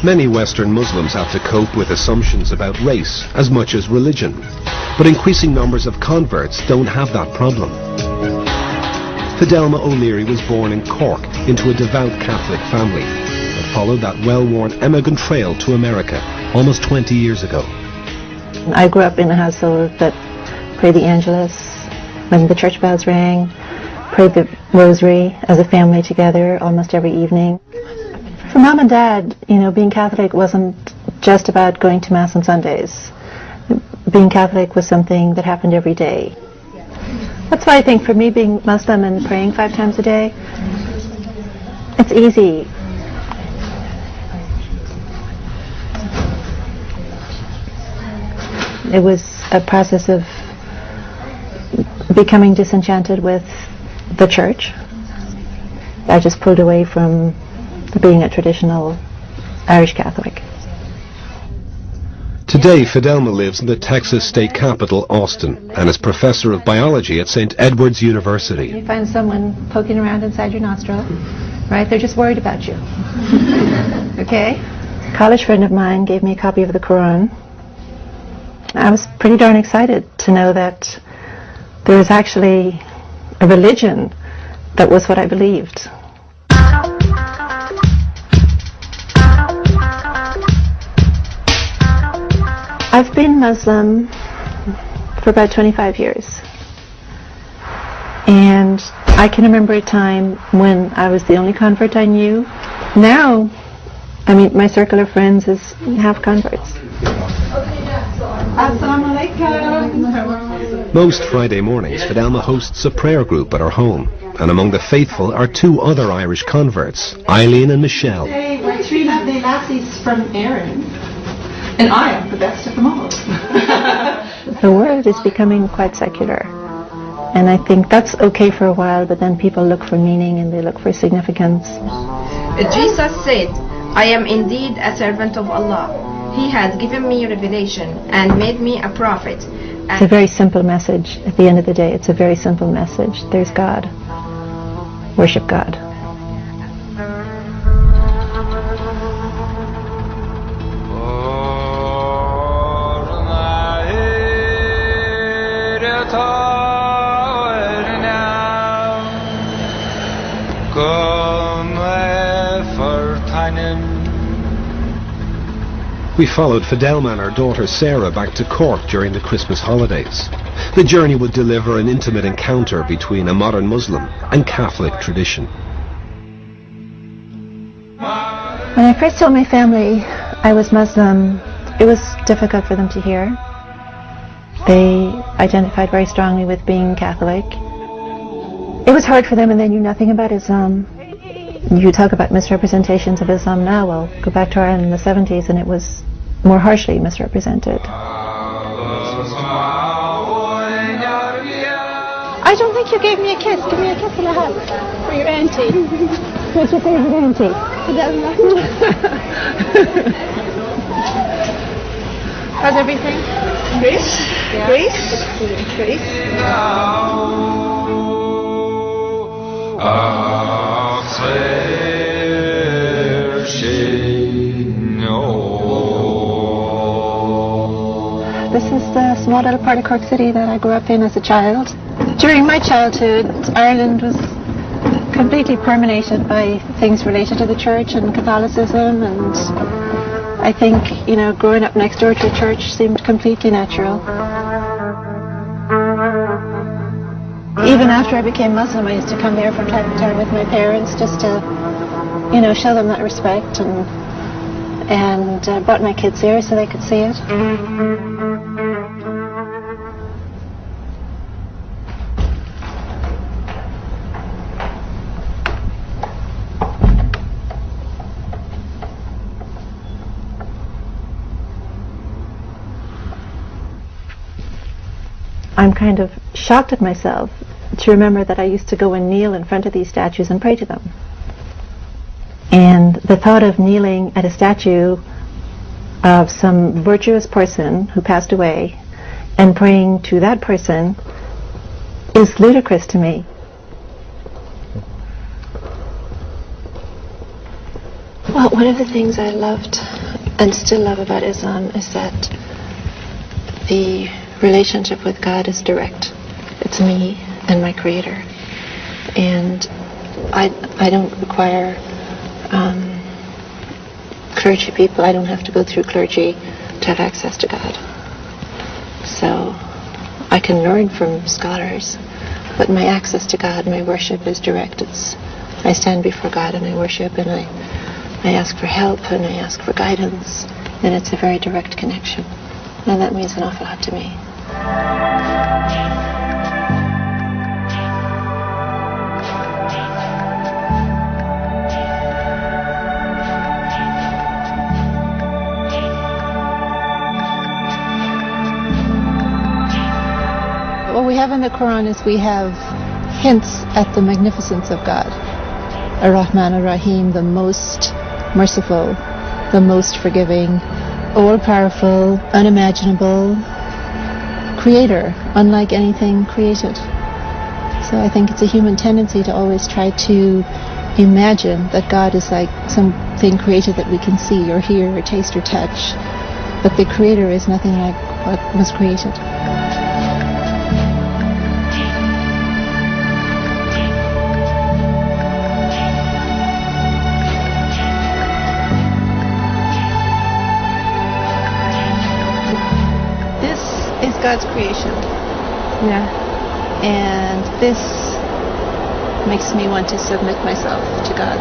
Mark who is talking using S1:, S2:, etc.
S1: Many Western Muslims have to cope with assumptions about race as much as religion, but increasing numbers of converts don't have that problem. Fidelma O'Leary was born in Cork into a devout Catholic family and followed that well-worn emigrant trail to America almost 20 years ago.
S2: I grew up in a household that prayed the Angelus when the church bells rang, prayed the rosary as a family together almost every evening. For Mom and Dad, being Catholic wasn't just about going to Mass on Sundays. Being Catholic was something that happened every day. That's why I think for me, being Muslim and praying 5 times a day, it's easy. It was a process of becoming disenchanted with the church. I just pulled away from being a traditional Irish Catholic.
S1: Today, Fidelma lives in the Texas state capital, Austin, and is professor of biology at St. Edward's University.
S2: You find someone poking around inside your nostril, right? They're just worried about you. Okay? A college friend of mine gave me a copy of the Quran. I was pretty darn excited to know that there was actually a religion that was what I believed. I've been Muslim for about 25 years, and I can remember a time when I was the only convert I knew. Now, my circle of friends is half converts.
S1: Most Friday mornings, Fidelma hosts a prayer group at her home, and among the faithful are 2 other Irish converts, Eileen and Michelle.
S3: Hey, we're 3 lovely lassies from Erin. And I am the best of them all.
S2: The world is becoming quite secular. And I think that's okay for a while, but then people look for meaning and they look for significance.
S4: Jesus said, I am indeed a servant of Allah. He has given me revelation and made me a prophet.
S2: It's a very simple message. At the end of the day, it's a very simple message. There's God. Worship God.
S1: We followed Fidelma and her daughter Sarah back to Cork during the Christmas holidays. The journey would deliver an intimate encounter between a modern Muslim and Catholic tradition.
S2: When I first told my family I was Muslim, it was difficult for them to hear. They identified very strongly with being Catholic. It was hard for them, and they knew nothing about Islam. You talk about misrepresentations of Islam now, well, go back to Ireland in the 70s and it was more harshly misrepresented.
S5: I don't think you gave me a kiss. Give me a kiss and a hug for your auntie.
S2: What's your favorite auntie?
S5: How's everything? Great.
S2: Yeah.
S5: Great.
S2: This is the small little part of Cork City that I grew up in as a child. During my childhood, Ireland was completely permeated by things related to the church and Catholicism, and I think, growing up next door to a church seemed completely natural. Even after I became Muslim, I used to come there from time to time with my parents just to, show them that respect, and brought my kids here so they could see it. I'm kind of shocked at myself to remember that I used to go and kneel in front of these statues and pray to them. And the thought of kneeling at a statue of some virtuous person who passed away and praying to that person is ludicrous to me. Well, one of the things I loved and still love about Islam is that the relationship with God is direct. It's me and my Creator. And I don't require clergy people. I don't have to go through clergy to have access to God. So I can learn from scholars, but my access to God, my worship is direct. I stand before God and I worship, and I ask for help and I ask for guidance, and it's a very direct connection. And that means an awful lot to me.
S5: What we have in the Quran is we have hints at the magnificence of God. Ar-Rahman Ar-Rahim, the most merciful, the most forgiving, all-powerful, unimaginable creator, unlike anything created. So I think it's a human tendency to always try to imagine that God is like something created that we can see or hear or taste or touch. But the creator is nothing like what was created. God's creation.
S2: Yeah.
S5: And this makes me want to submit myself to God.